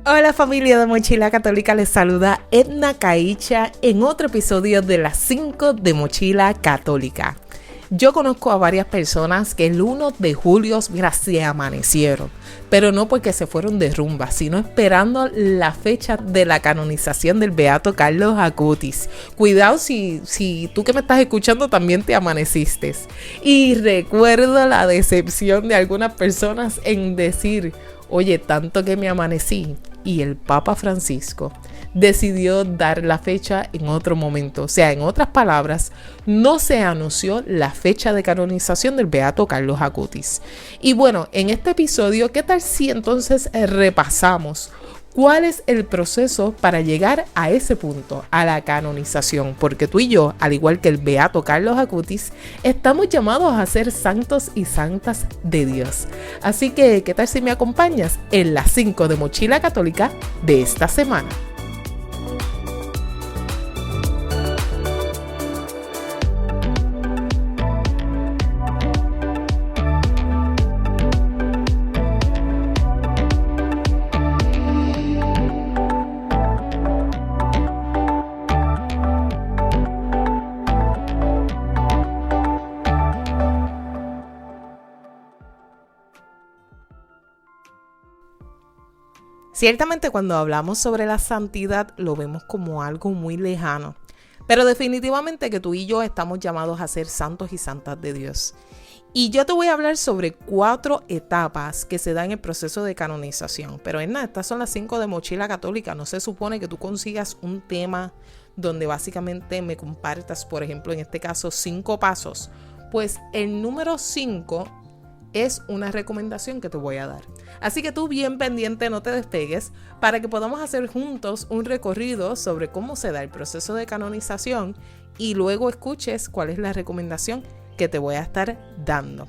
Hola familia de Mochila Católica, les saluda Edna Caicha en otro episodio de las 5 de Mochila Católica. Yo conozco a varias personas que el 1 de julio, se amanecieron, pero no porque se fueron de rumba, sino esperando la fecha de la canonización del Beato Carlos Acutis. Cuidado si tú que me estás escuchando también te amaneciste. Y recuerdo la decepción de algunas personas en decir, oye, tanto que me amanecí, y el Papa Francisco decidió dar la fecha en otro momento. O sea, en otras palabras, no se anunció la fecha de canonización del Beato Carlos Acutis. Y bueno, en este episodio, ¿qué tal si entonces repasamos cuál es el proceso para llegar a ese punto, a la canonización? Porque tú y yo, al igual que el Beato Carlos Acutis, estamos llamados a ser santos y santas de Dios. Así que, ¿qué tal si me acompañas en las 5 de Mochila Católica de esta semana? Ciertamente cuando hablamos sobre la santidad lo vemos como algo muy lejano, pero definitivamente que tú y yo estamos llamados a ser santos y santas de Dios. Y yo te voy a hablar sobre 4 etapas que se dan en el proceso de canonización. Pero estas son las 5 de Mochila Católica. No se supone que tú consigas un tema donde básicamente me compartas, por ejemplo, en este caso, 5 pasos. Pues el número 5 es una recomendación que te voy a dar. Así que tú bien pendiente, no te despegues, para que podamos hacer juntos un recorrido sobre cómo se da el proceso de canonización y luego escuches cuál es la recomendación que te voy a estar dando.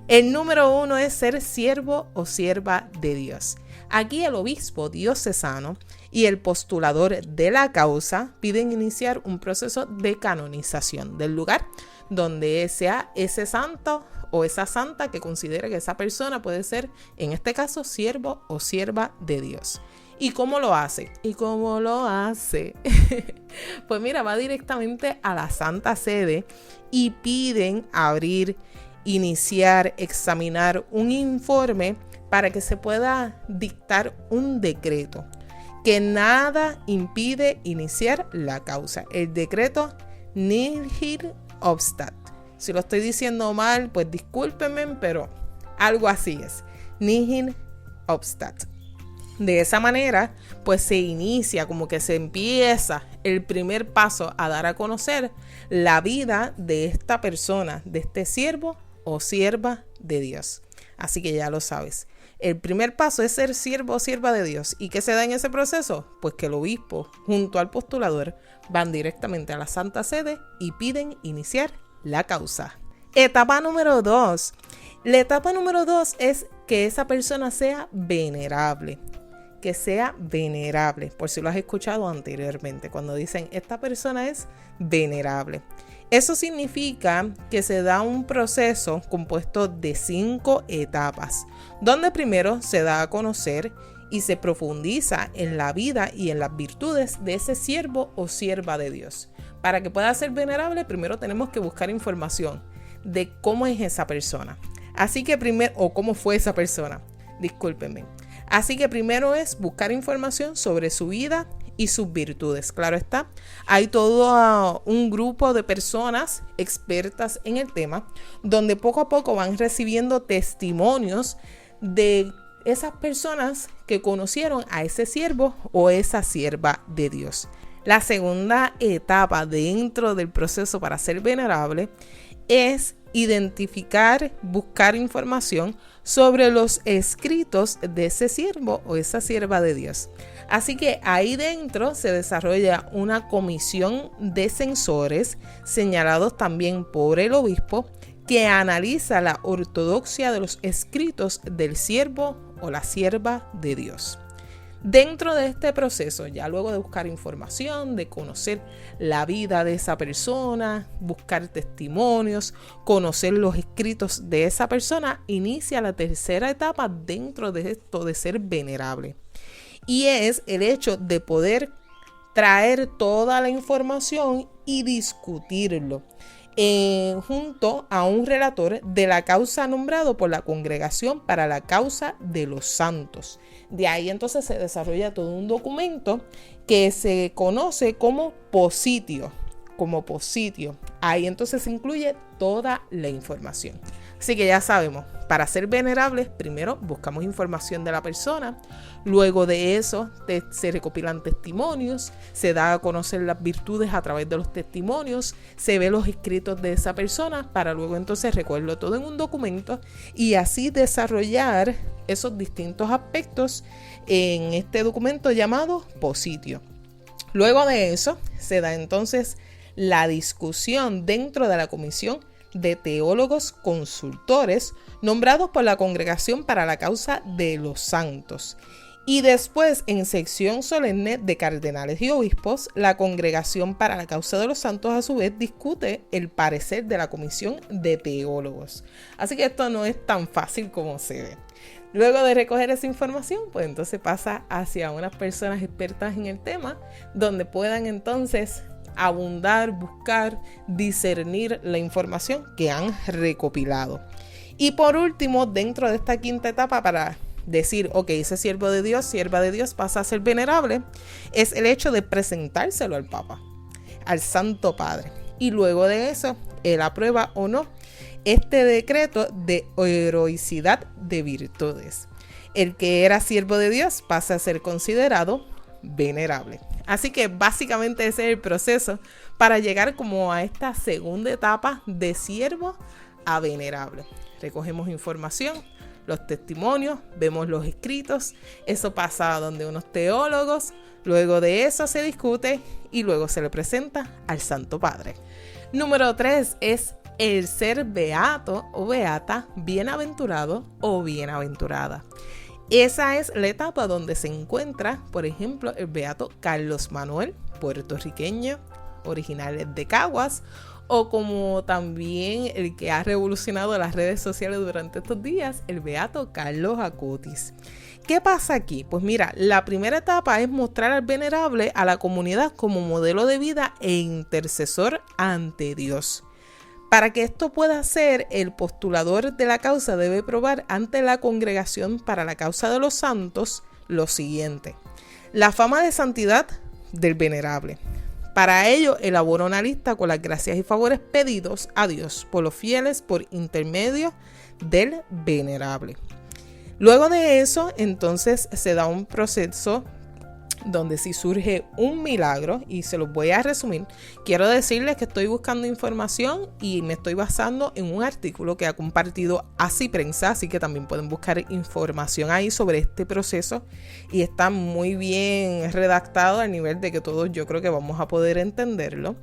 El número 1 es ser siervo o sierva de Dios. Aquí el obispo diocesano y el postulador de la causa piden iniciar un proceso de canonización del lugar donde sea ese santo o esa santa que considere que esa persona puede ser, en este caso, siervo o sierva de Dios. ¿Y cómo lo hace? Pues mira, va directamente a la Santa Sede y piden abrir, iniciar, examinar un informe para que se pueda dictar un decreto. Que nada impide iniciar la causa. El decreto nihil obstat. Si lo estoy diciendo mal, pues discúlpenme, pero algo así es. Nihil obstat. De esa manera, pues se inicia, como que se empieza el primer paso a dar a conocer la vida de esta persona, de este siervo o sierva de Dios. Así que ya lo sabes. El primer paso es ser siervo o sierva de Dios. ¿Y qué se da en ese proceso? Pues que el obispo, junto al postulador, van directamente a la Santa Sede y piden iniciar la causa. Etapa número 2. La etapa número 2 es que esa persona sea venerable. Que sea venerable, por si lo has escuchado anteriormente, cuando dicen esta persona es venerable. Eso significa que se da un proceso compuesto de 5 etapas, donde primero se da a conocer y se profundiza en la vida y en las virtudes de ese siervo o sierva de Dios. Para que pueda ser venerable, primero tenemos que buscar información de cómo es esa persona. Así que cómo fue esa persona, discúlpenme. Así que primero es buscar información sobre su vida y sus virtudes. Claro está, hay todo un grupo de personas expertas en el tema, donde poco a poco van recibiendo testimonios de esas personas que conocieron a ese siervo o esa sierva de Dios. La segunda etapa dentro del proceso para ser venerable es identificar, buscar información sobre los escritos de ese siervo o esa sierva de Dios. Así que ahí dentro se desarrolla una comisión de censores señalados también por el obispo que analiza la ortodoxia de los escritos del siervo o la sierva de Dios. Dentro de este proceso, ya luego de buscar información, de conocer la vida de esa persona, buscar testimonios, conocer los escritos de esa persona, inicia la tercera etapa dentro de esto de ser venerable. y es el hecho de poder traer toda la información y discutirlo junto a un relator de la causa nombrado por la Congregación para la Causa de los Santos. De ahí entonces se desarrolla todo un documento que se conoce como positio. Ahí entonces se incluye toda la información. Así que ya sabemos, para ser venerables, primero buscamos información de la persona, luego de eso se recopilan testimonios, se da a conocer las virtudes a través de los testimonios, se ve los escritos de esa persona para luego entonces recogerlo todo en un documento y así desarrollar esos distintos aspectos en este documento llamado positio. Luego de eso se da entonces la discusión dentro de la comisión de teólogos consultores nombrados por la Congregación para la Causa de los Santos. Y después, en sección solemne de cardenales y obispos, la Congregación para la Causa de los Santos a su vez discute el parecer de la Comisión de Teólogos. Así que esto no es tan fácil como se ve. Luego de recoger esa información, pues entonces pasa hacia unas personas expertas en el tema, donde puedan entonces abundar, buscar, discernir la información que han recopilado. Y por último, dentro de esta quinta etapa para decir, ok, ese sierva de Dios pasa a ser venerable, es el hecho de presentárselo al Papa, al Santo Padre. Y luego de eso, él aprueba o no este decreto de heroicidad de virtudes. El que era siervo de Dios pasa a ser considerado venerable. Así que básicamente ese es el proceso para llegar como a esta segunda etapa de siervo a venerable. Recogemos información, los testimonios, vemos los escritos, eso pasa donde unos teólogos, luego de eso se discute y luego se le presenta al Santo Padre. Número 3 es el ser beato o beata, bienaventurado o bienaventurada. Esa es la etapa donde se encuentra, por ejemplo, el beato Carlos Manuel, puertorriqueño, original de Caguas, o como también el que ha revolucionado las redes sociales durante estos días, el beato Carlos Acutis. ¿Qué pasa aquí? Pues mira, la primera etapa es mostrar al venerable a la comunidad como modelo de vida e intercesor ante Dios. Para que esto pueda ser, el postulador de la causa debe probar ante la Congregación para la Causa de los Santos lo siguiente: la fama de santidad del venerable. Para ello, elabora una lista con las gracias y favores pedidos a Dios por los fieles por intermedio del venerable. Luego de eso, entonces se da un proceso donde si surge un milagro, y se los voy a resumir, quiero decirles que estoy buscando información y me estoy basando en un artículo que ha compartido Así Prensa, así que también pueden buscar información ahí sobre este proceso y está muy bien redactado al nivel de que todos yo creo que vamos a poder entenderlo.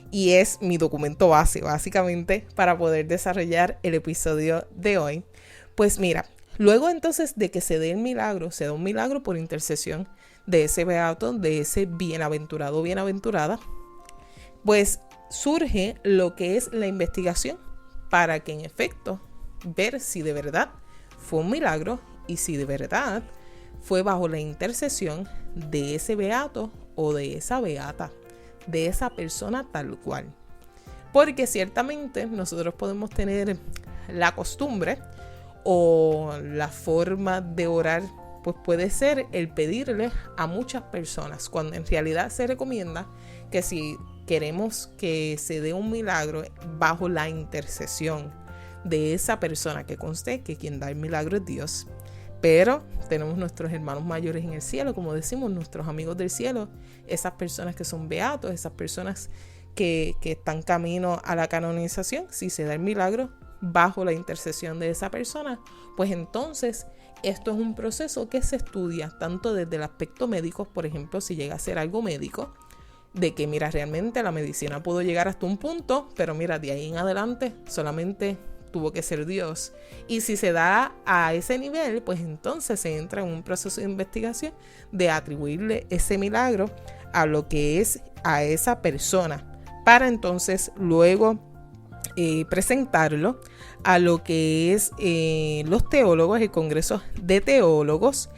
Y es mi documento base, básicamente, para poder desarrollar el episodio de hoy. Pues mira, luego entonces de que se dé el milagro, se da un milagro por intercesión de ese beato, de ese bienaventurado o bienaventurada, pues surge lo que es la investigación para que en efecto ver si de verdad fue un milagro y si de verdad fue bajo la intercesión de ese beato o de esa beata, de esa persona tal cual. Porque ciertamente nosotros podemos tener la costumbre o la forma de orar, pues puede ser el pedirle a muchas personas, cuando en realidad se recomienda que si queremos que se dé un milagro bajo la intercesión de esa persona, que conste que quien da el milagro es Dios, pero tenemos nuestros hermanos mayores en el cielo, como decimos, nuestros amigos del cielo, esas personas que son beatos, esas personas que están camino a la canonización. Si se da el milagro bajo la intercesión de esa persona, pues entonces esto es un proceso que se estudia tanto desde el aspecto médico, por ejemplo, si llega a ser algo médico, de que mira, realmente la medicina pudo llegar hasta un punto, pero mira, de ahí en adelante solamente tuvo que ser Dios. Y si se da a ese nivel, pues entonces se entra en un proceso de investigación de atribuirle ese milagro a lo que es a esa persona, para entonces luego presentarlo a lo que es los teólogos, el Congreso de Teólogos,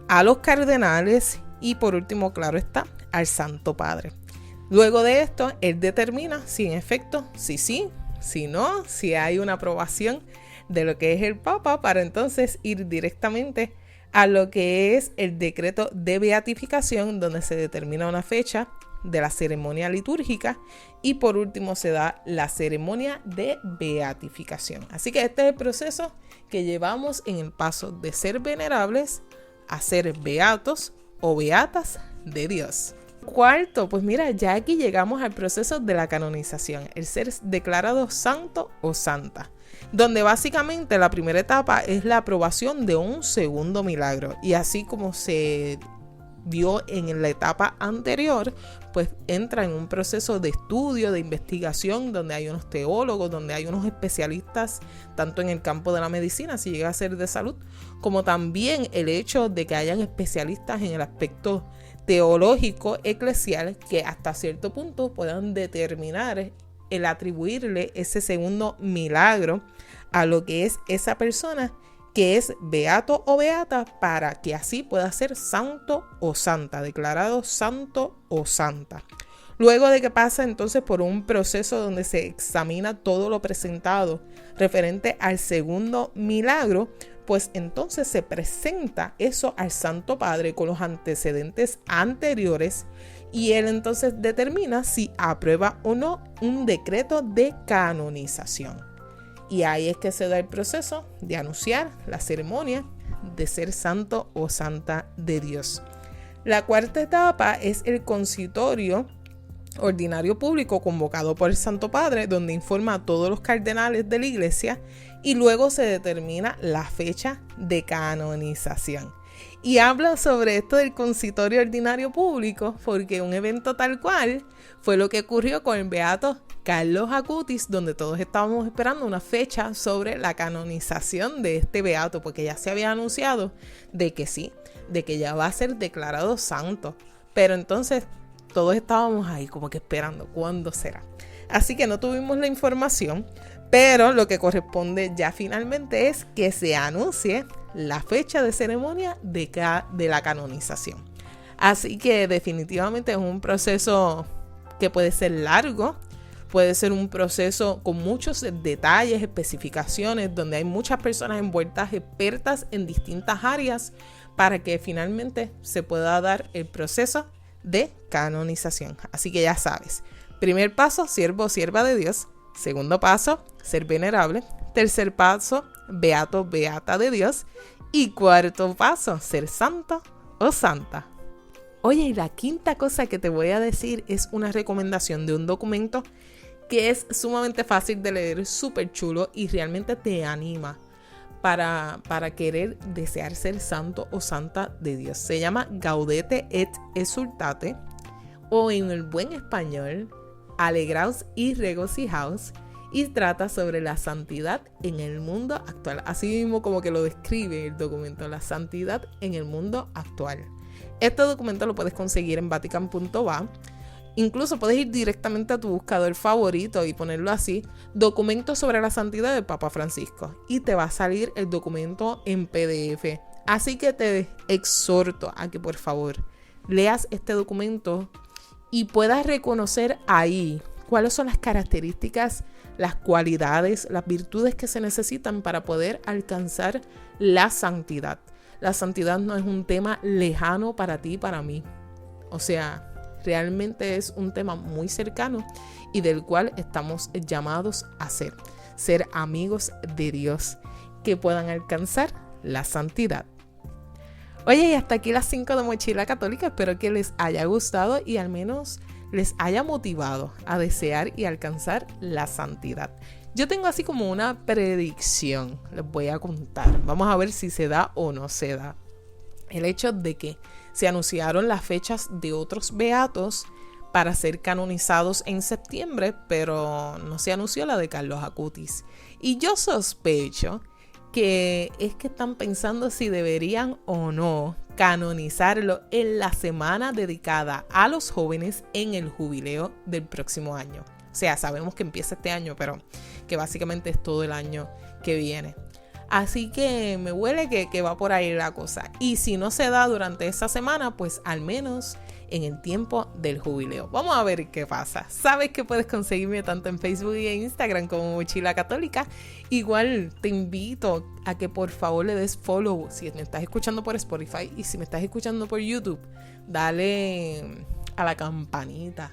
a los cardenales y por último, claro está, al Santo Padre. Luego de esto, él determina si en efecto, si sí, si no, si hay una aprobación de lo que es el Papa, para entonces ir directamente a lo que es el decreto de beatificación, donde se determina una fecha de la ceremonia litúrgica y por último se da la ceremonia de beatificación. Así que este es el proceso que llevamos en el paso de ser venerables a ser beatos o beatas de Dios. Cuarto, pues mira, ya aquí llegamos al proceso de la canonización, el ser declarado santo o santa, donde básicamente la primera etapa es la aprobación de un segundo milagro, y así como se vio en la etapa anterior, pues entra en un proceso de estudio, de investigación, donde hay unos teólogos, donde hay unos especialistas, tanto en el campo de la medicina, si llega a ser de salud, como también el hecho de que hayan especialistas en el aspecto teológico eclesial, que hasta cierto punto puedan determinar el atribuirle ese segundo milagro a lo que es esa persona que es beato o beata, para que así pueda ser santo o santa, declarado santo o santa. Luego de que pasa entonces por un proceso donde se examina todo lo presentado referente al segundo milagro, pues entonces se presenta eso al Santo Padre con los antecedentes anteriores y él entonces determina si aprueba o no un decreto de canonización. Y ahí es que se da el proceso de anunciar la ceremonia de ser santo o santa de Dios. La cuarta etapa es el concitorio ordinario público convocado por el Santo Padre, donde informa a todos los cardenales de la Iglesia y luego se determina la fecha de canonización. Y habla sobre esto del concitorio ordinario público porque un evento tal cual fue lo que ocurrió con el beato Carlos Acutis, donde todos estábamos esperando una fecha sobre la canonización de este beato, porque ya se había anunciado de que sí, de que ya va a ser declarado santo. Pero entonces todos estábamos ahí como que esperando cuándo será. Así que no tuvimos la información, pero lo que corresponde ya finalmente es que se anuncie la fecha de ceremonia de la canonización. Así que definitivamente es un proceso que puede ser largo, puede ser un proceso con muchos detalles, especificaciones, donde hay muchas personas envueltas, expertas en distintas áreas, para que finalmente se pueda dar el proceso de canonización. Así que ya sabes, primer paso, siervo o sierva de Dios. Segundo paso, ser venerable. Tercer paso, beato, beata de Dios. Y cuarto paso, ser santo o santa. Oye, y la quinta cosa que te voy a decir es una recomendación de un documento que es sumamente fácil de leer, súper chulo y realmente te anima para querer desear ser santo o santa de Dios. Se llama Gaudete et Exsultate, o en el buen español, Alegraos y regocijaos, y trata sobre la santidad en el mundo actual. Así mismo como que lo describe el documento, la santidad en el mundo actual. Este documento lo puedes conseguir en vatican.va. Incluso puedes ir directamente a tu buscador favorito y ponerlo así, documento sobre la santidad del Papa Francisco, y te va a salir el documento en PDF. Así que te exhorto a que por favor leas este documento y puedas reconocer ahí cuáles son las características, las cualidades, las virtudes que se necesitan para poder alcanzar la santidad. La santidad no es un tema lejano para ti y para mí. O sea, realmente es un tema muy cercano y del cual estamos llamados a ser amigos de Dios que puedan alcanzar la santidad. Oye, y hasta aquí las 5 de Mochila Católica. Espero que les haya gustado y al menos les haya motivado a desear y alcanzar la santidad. Yo tengo así como una predicción, les voy a contar. Vamos a ver si se da o no se da. El hecho de que se anunciaron las fechas de otros beatos para ser canonizados en septiembre, pero no se anunció la de Carlos Acutis. Y yo sospecho que es que están pensando si deberían o no canonizarlo en la semana dedicada a los jóvenes en el jubileo del próximo año. O sea, sabemos que empieza este año, pero que básicamente es todo el año que viene. Así que me huele que va por ahí la cosa. Y si no se da durante esa semana, pues al menos en el tiempo del jubileo. Vamos a ver qué pasa. Sabes que puedes conseguirme tanto en Facebook y en Instagram como Mochila Católica. Igual te invito a que por favor le des follow si me estás escuchando por Spotify, y si me estás escuchando por YouTube, dale a la campanita,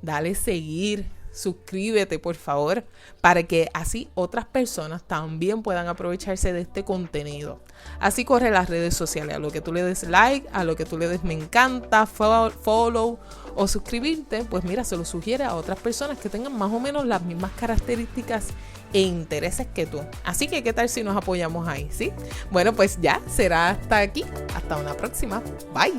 dale seguir, suscríbete por favor, para que así otras personas también puedan aprovecharse de este contenido. Así corre las redes sociales, a lo que tú le des like, a lo que tú le des me encanta, follow o suscribirte, pues mira, se lo sugiere a otras personas que tengan más o menos las mismas características e intereses que tú. Así que ¿qué tal si nos apoyamos ahí? ¿Sí? Bueno, pues ya será hasta aquí, hasta una próxima. Bye.